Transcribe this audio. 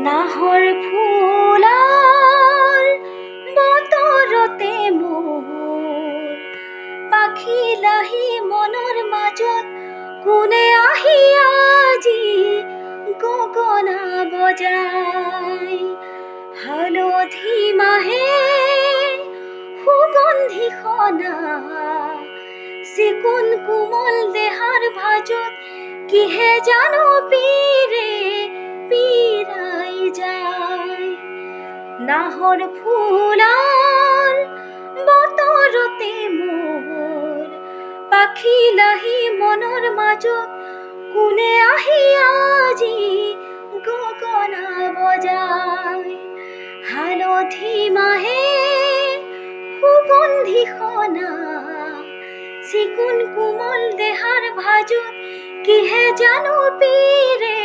নাহৰ ফুলাৰ বতৰতে মোৰ পাখি লাহি মনৰ মাজত কোনে আহি আজি গগনা বজাই হালধি মাহে সুগন্ধি সনা চিকুণ কোমল দেহাৰ ভাজত কিহে জানো পীৰে পীৰাই যায় নাহৰ ফুলাৰ বতৰতে মোৰ পাখি লাহি মনৰ মাজত কোনে আহি আজি গগনা বজাই হালধি মাহে সুগন্ধি সনা চিকুণ কোমল দেহাৰ ভাজত কিহে জানো পীৰে